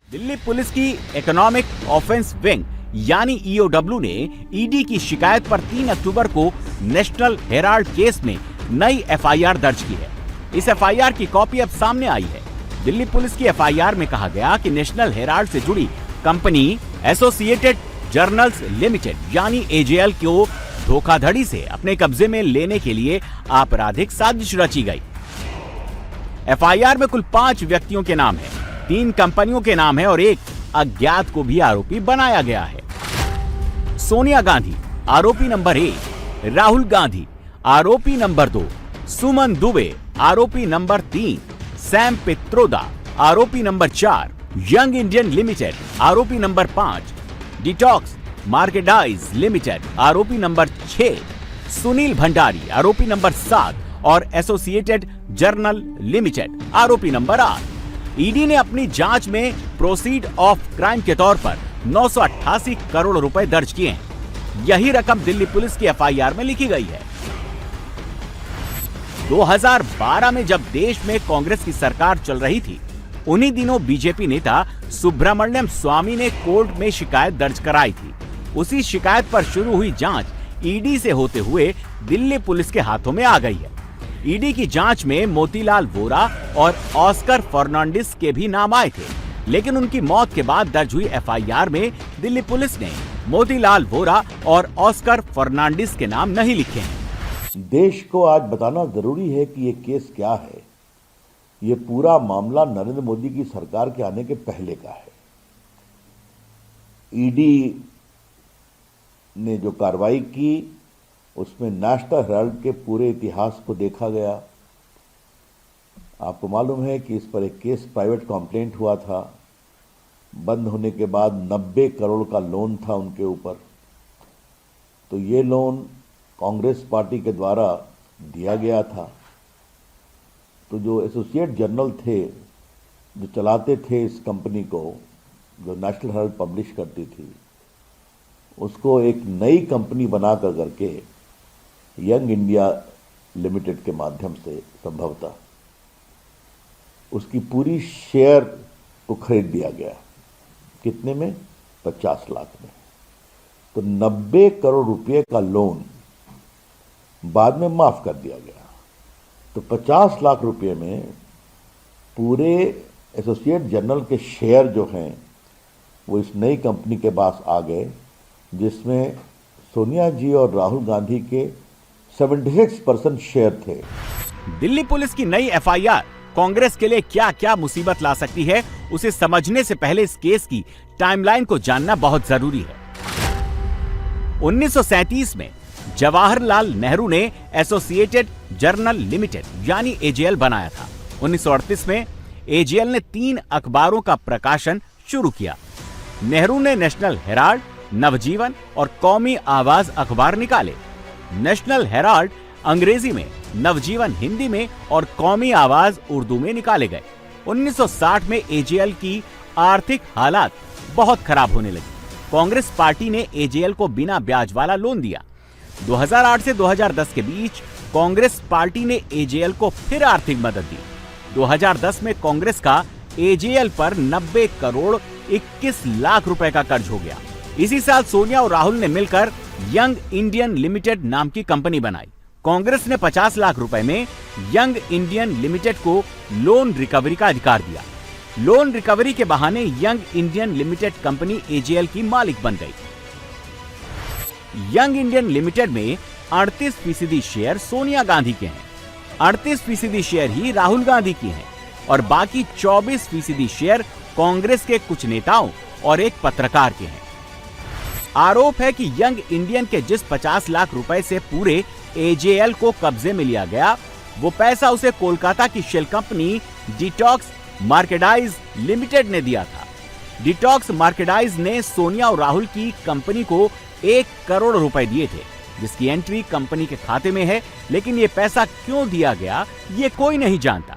Delhi police की economic offence wing यानी EOW ने ईडी की शिकायत पर 3 अक्टूबर को नेशनल हेराल्ड केस में नई एफआईआर दर्ज की है। इस एफआईआर की कॉपी अब सामने आई है। दिल्ली पुलिस की एफआईआर में कहा गया कि नेशनल हेराल्ड से जुड़ी कंपनी एसोसिएटेड जर्नल्स लिमिटेड यानी एजेएल को धोखाधड़ी से अपने कब्जे में लेने के लिए आपराधिक साजिश रची गई। एफआईआर में कुल 5 व्यक्तियों के नाम है, 3 कंपनियों के नाम है और एक अज्ञात को भी आरोपी बनाया गया है। सोनिया गांधी आरोपी नंबर 1, राहुल गांधी आरोपी नंबर 2, सुमन दुबे आरोपी नंबर 3, सैम पित्रोदा आरोपी नंबर 4, यंग इंडियन लिमिटेड आरोपी नंबर 5, डिटॉक्स मार्केटाइज लिमिटेड आरोपी नंबर 6, सुनील भंडारी आरोपी नंबर 7 और एसोसिएटेड जर्नल लिमिटेड आरोपी नंबर 8। ईडी ने अपनी जांच में प्रोसीड ऑफ क्राइम के तौर पर 988 करोड़ रुपए दर्ज किए हैं। यही रकम दिल्ली पुलिस की एफआईआर में लिखी गई है। 2012 में जब देश में कांग्रेस की सरकार चल रही थी, उन्हीं दिनों बीजेपी नेता सुब्रमण्यम स्वामी ने कोर्ट में शिकायत दर्ज कराई थी। उसी शिकायत पर शुरू हुई जांच ईडी से होते हुए दिल्ली पुलिस के हाथों में आ गई है। ईडी की जांच में मोतीलाल वोरा और ऑस्कर फर्नांडिस के भी नाम आए थे, लेकिन उनकी मौत के बाद दर्ज हुई एफआईआर में दिल्ली पुलिस ने मोतीलाल वोरा और ऑस्कर फर्नांडिस के नाम नहीं लिखे हैं। देश को आज बताना जरूरी है कि ये केस क्या है। ये पूरा मामला नरेंद्र मोदी की सरकार के आने के पहले का है। ईडी ने जो कार्रवाई की उसमें नेशनल हेराल्ड के पूरे इतिहास को देखा गया। आपको मालूम है कि इस पर एक केस प्राइवेट कंप्लेंट हुआ था। बंद होने के बाद 90 करोड़ का लोन था उनके ऊपर। तो ये लोन कांग्रेस पार्टी के द्वारा दिया गया था। तो जो एसोसिएट जर्नल थे, जो चलाते थे इस कंपनी को, जो नेशनल हेराल्ड पब्लिश करती थी, उसको एक नई कंपनी बनाकर करके यंग इंडिया लिमिटेड के माध्यम से संभवतः उसकी पूरी शेयर को खरीद दिया गया। कितने में? 50 लाख में। तो 90 करोड़ रुपए का लोन बाद में माफ कर दिया गया। तो 50 लाख रुपए में पूरे एसोसिएट जर्नल के शेयर जो हैं वो इस नई कंपनी के पास आ गए, जिसमें सोनिया जी और राहुल गांधी के 76% शेयर थे। दिल्ली पुलिस की नई एफआईआर कांग्रेस के लिए क्या क्या मुसीबत ला सकती है, उसे समझने से पहले इस केस की टाइमलाइन को जानना बहुत जरूरी है। 1937 में जवाहरलाल नेहरू ने एसोसिएटेड जर्नल लिमिटेड यानी एजेएल बनाया था। 1938 में एजेएल ने 3 अखबारों का प्रकाशन शुरू किया। नेहरू ने नेशनल हेराल्ड, नवजीवन और कौमी आवाज अखबार निकाले। नेशनल हेराल्ड अंग्रेजी में, नवजीवन हिंदी में और कौमी आवाज उर्दू में निकाले गए। 1960 में एजेएल की आर्थिक हालात बहुत खराब होने लगी। कांग्रेस पार्टी ने एजेएल को बिना ब्याज वाला लोन दिया। 2008 से 2010 के बीच कांग्रेस पार्टी ने एजेएल को फिर आर्थिक मदद दी। 2010 में कांग्रेस का एजेएल पर 90 करोड़ 21 लाख रुपए का कर्ज हो गया। इसी साल सोनिया और राहुल ने मिलकर यंग इंडियन लिमिटेड नाम की कंपनी बनाई। कांग्रेस ने 50 लाख रुपए में यंग इंडियन लिमिटेड को लोन रिकवरी का अधिकार दिया। लोन रिकवरी के बहाने young Indian limited company AJL की मालिक बन गई। यंग इंडियन लिमिटेड में 38% शेयर सोनिया गांधी के हैं, 38% शेयर ही राहुल गांधी की हैं और बाकी 24% शेयर कांग्रेस के कुछ नेताओं और एक पत्रकार के हैं। आरोप है कि यंग इंडियन के जिस 50 लाख रुपए से पूरे एजेएल को कब्जे में लिया गया, वो पैसा उसे कोलकाता की शेल कंपनी डिटॉक्स मार्केटाइज लिमिटेड ने दिया था। डिटॉक्स मार्केटाइज ने सोनिया और राहुल की कंपनी को 1 करोड़ रुपए दिए थे, जिसकी एंट्री कंपनी के खाते में है, लेकिन ये पैसा क्यों दिया गया ये कोई नहीं जानता।